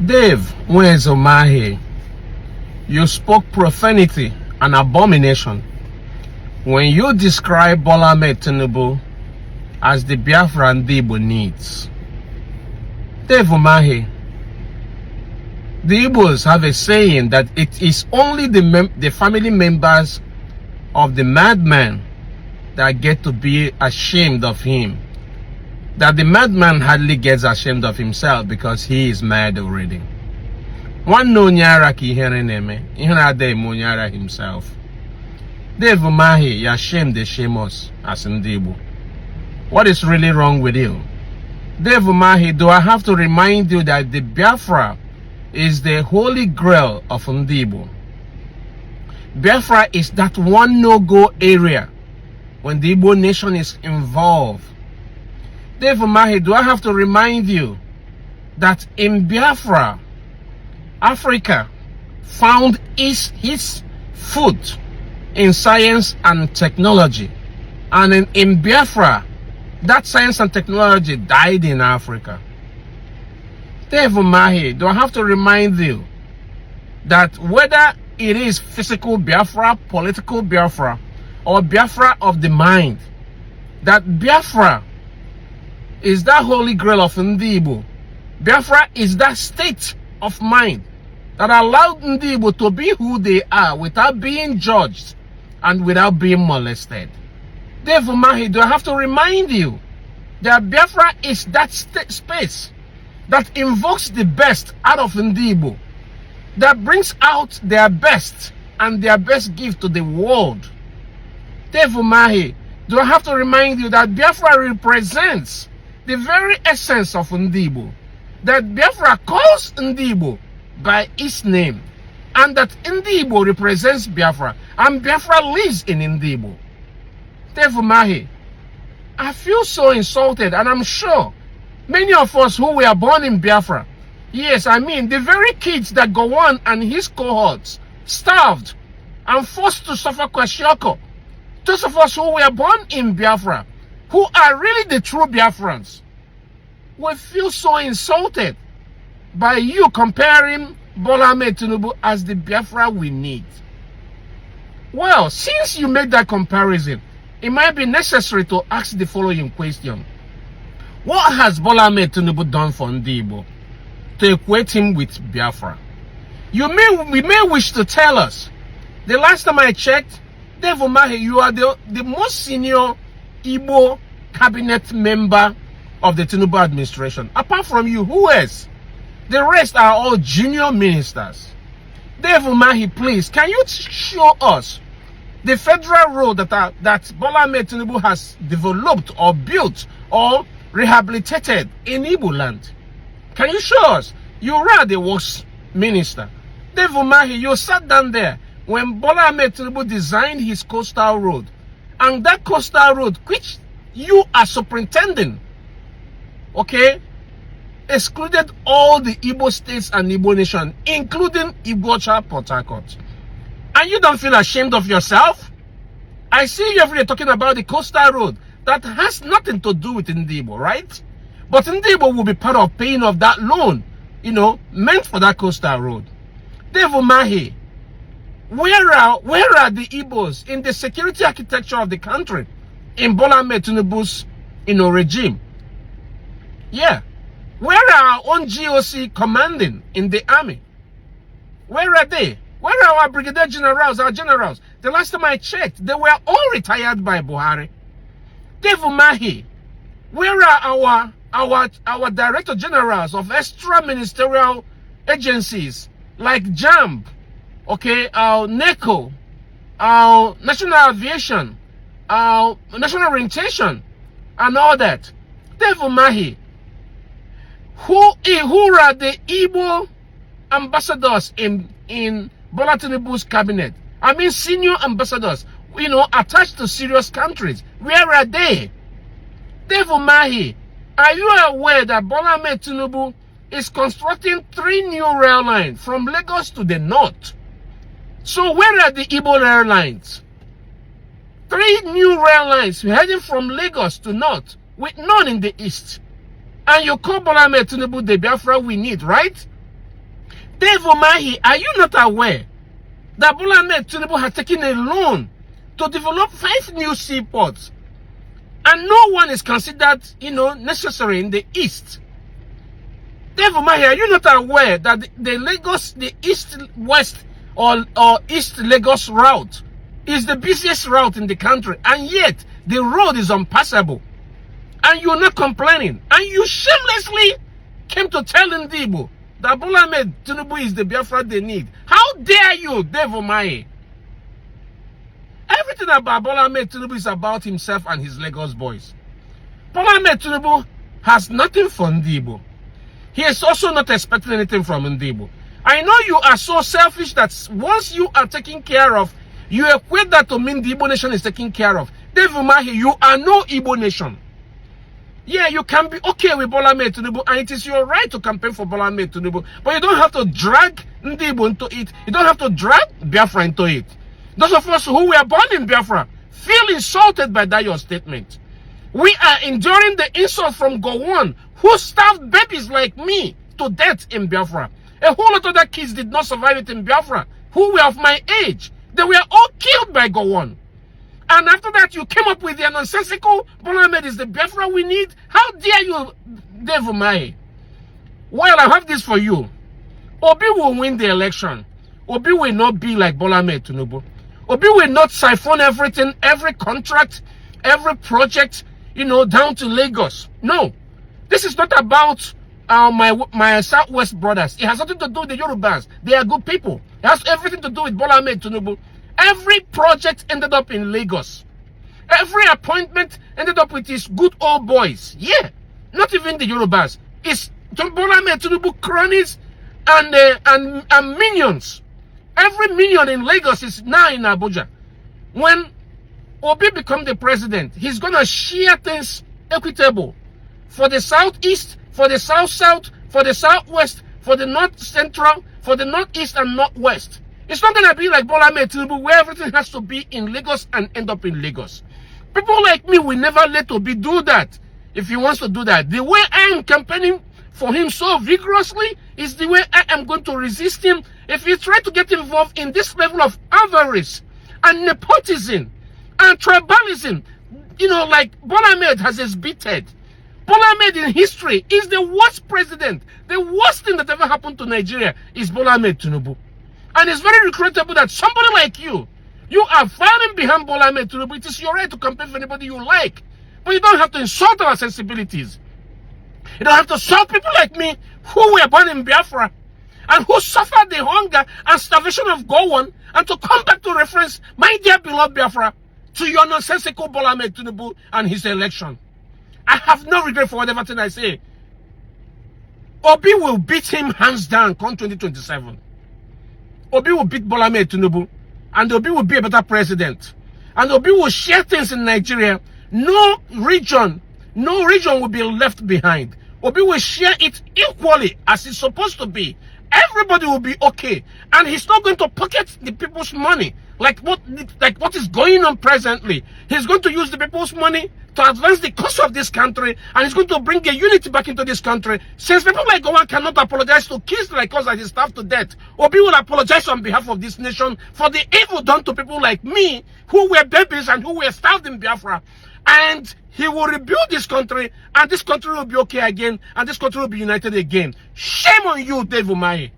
Dave Umahi, you spoke profanity and abomination when you describe Bola Ahmed Tinubu as the Biafra and Igbo needs. Dave Umahi, the Igbos have a saying that it is only the family members of the madman that get to be ashamed of him. That the madman hardly gets ashamed of himself because he is mad already. One no nyara ki here neme, ihara himself. Dave Umahi, you're ashamed they shame us as Igbo. What is really wrong with you? Dave Umahi, do I have to remind you that the Biafra is the holy grail of Igbo? Biafra is that one no-go area when the Igbo nation is involved. Dave Umahi, do I have to remind you that in Biafra, Africa found his foot in science and technology, and in Biafra, that science and technology died in Africa. Dave Umahi, do I have to remind you that whether it is physical Biafra, political Biafra, or Biafra of the mind, that Biafra is that holy grail of Igbo. Biafra is that state of mind that allowed Igbo to be who they are without being judged and without being molested. Dave Umahi, do I have to remind you that Biafra is that space that invokes the best out of Igbo, that brings out their best and their best gift to the world. Dave Umahi, do I have to remind you that Biafra represents the very essence of Igbo, that Biafra calls Igbo by its name, and that Igbo represents Biafra, and Biafra lives in Igbo. Dave Umahi, I feel so insulted, and I'm sure many of us who were born in Biafra, yes, I mean the very kids that Gowon and his cohorts starved and forced to suffer kwashiorkor, those of us who were born in Biafra, who are really the true Biafrans, will feel so insulted by you comparing Bola Ahmed Tinubu as the Biafra we need. Well, since you made that comparison, it might be necessary to ask the following question. What has Bola Ahmed Tinubu done for Igbo to equate him with Biafra? We may wish to tell us. The last time I checked, Dave Umahi, you are the most senior Igbo cabinet member of the Tinubu administration. Apart from you, who else? The rest are all junior ministers. Dave Umahi, please, can you show us the federal road that Bola Ahmed Tinubu has developed or built or rehabilitated in Igbo land? Can you show us? You were the works minister. Dave Umahi, you sat down there when Bola Ahmed Tinubu designed his coastal road, and that coastal road, which you are superintending, okay, excluded all the Igbo states and Igbo nation, including Igbocha Port Harcourt. And you don't feel ashamed of yourself? I see you every day talking about the coastal road that has nothing to do with Igbo, right? But Igbo will be part of paying off that loan, you know, meant for that coastal road. Dave Umahi, where are the Igbos in the security architecture of the country in Bola Ahmed Tinubu's, regime? Yeah. Where are our own GOC commanding in the army? Where are they? Where are our brigadier generals, our generals? The last time I checked, they were all retired by Buhari. Dave Umahi, where are our director generals of extra ministerial agencies like JAMB, okay, our NECO, our National Aviation, our National Orientation, and all that? Dave Umahi, who are the Igbo ambassadors in Bola Tinubu's cabinet? I mean senior ambassadors, attached to serious countries. Where are they? Dave Umahi, are you aware that Bola Ahmed Tinubu is constructing 3 new rail lines from Lagos to the north? So where are the Igbo rail lines? 3 new rail lines heading from Lagos to north with none in the east. And you call Bola Ahmed Tinubu the Biafra we need, right? David Umahi, are you not aware that Bola Ahmed Tinubu has taken a loan to develop 5 new seaports? And no one is considered, necessary in the east. David Umahi, are you not aware that the east-west or east Lagos route is the busiest route in the country, and yet the road is unpassable? And you're not complaining. And you shamelessly came to tell Igbo that Bola Ahmed Tinubu is the Biafra they need. How dare you, David Umahi? Everything about Bola Ahmed Tinubu is about himself and his Lagos boys. Bola Ahmed Tinubu has nothing for Igbo. He is also not expecting anything from Igbo. I know you are so selfish that once you are taken care of, you equate that to mean the Igbo nation is taken care of. David Umahi, you are no Igbo nation. Yeah, you can be okay with Bola Ahmed Tinubu, and it is your right to campaign for Bola Ahmed Tinubu, but you don't have to drag Igbo into it. You don't have to drag Biafra into it. Those of us who were born in Biafra feel insulted by that your statement. We are enduring the insult from Gowon, who starved babies like me to death in Biafra. A whole lot of other kids did not survive it in Biafra, who were of my age. They were all killed by Gowon. And after that, you came up with the nonsensical Bola Ahmed is the Biafra we need. How dare you, David Umahi? Well, I have this for you. Obi will win the election. Obi will not be like Bola Ahmed Tinubu. Obi will not siphon everything, every contract, every project, down to Lagos. No. This is not about my Southwest brothers. It has nothing to do with the Yorubas. They are good people. It has everything to do with Bola Ahmed Tinubu. Every project ended up in Lagos. Every appointment ended up with his good old boys. Yeah. Not even the Yorubas. It's Bola Ahmed Tinubu cronies and minions. Every minion in Lagos is now in Abuja. When Obi becomes the president, he's going to share things equitable. For the southeast, for the south-south, for the southwest, for the north-central, for the northeast and northwest. It's not going to be like Bola Ahmed Tinubu, where everything has to be in Lagos and end up in Lagos. People like me will never let Obi do that if he wants to do that. The way I am campaigning for him so vigorously is the way I am going to resist him if he tries to get involved in this level of avarice and nepotism and tribalism. Like Bola Ahmed has exhibited. Bola Ahmed in history is the worst president. The worst thing that ever happened to Nigeria is Bola Ahmed Tinubu. And it's very regrettable that somebody like you are fighting behind Bola Ahmed Tinubu. It is your right to campaign for anybody you like. But you don't have to insult our sensibilities. You don't have to insult people like me who were born in Biafra and who suffered the hunger and starvation of Gowon, and to come back to reference my dear beloved Biafra to your nonsensical Bola Ahmed Tinubu and his election. I have no regret for whatever thing I say. Obi will beat him hands down come 2027. Obi will beat Bola Ahmed Tinubu, and Obi will be a better president. And Obi will share things in Nigeria. No region will be left behind. Obi will share it equally as it's supposed to be. Everybody will be okay. And he's not going to pocket the people's money like what is going on presently. He's going to use the people's money to advance the cause of this country, and he's going to bring a unity back into this country. Since people like Gowon cannot apologize to kids like us that he starved to death, Obi will apologize on behalf of this nation for the evil done to people like me who were babies and who were starved in Biafra. And he will rebuild this country, and this country will be okay again, and this country will be united again. Shame on you, David Umahi.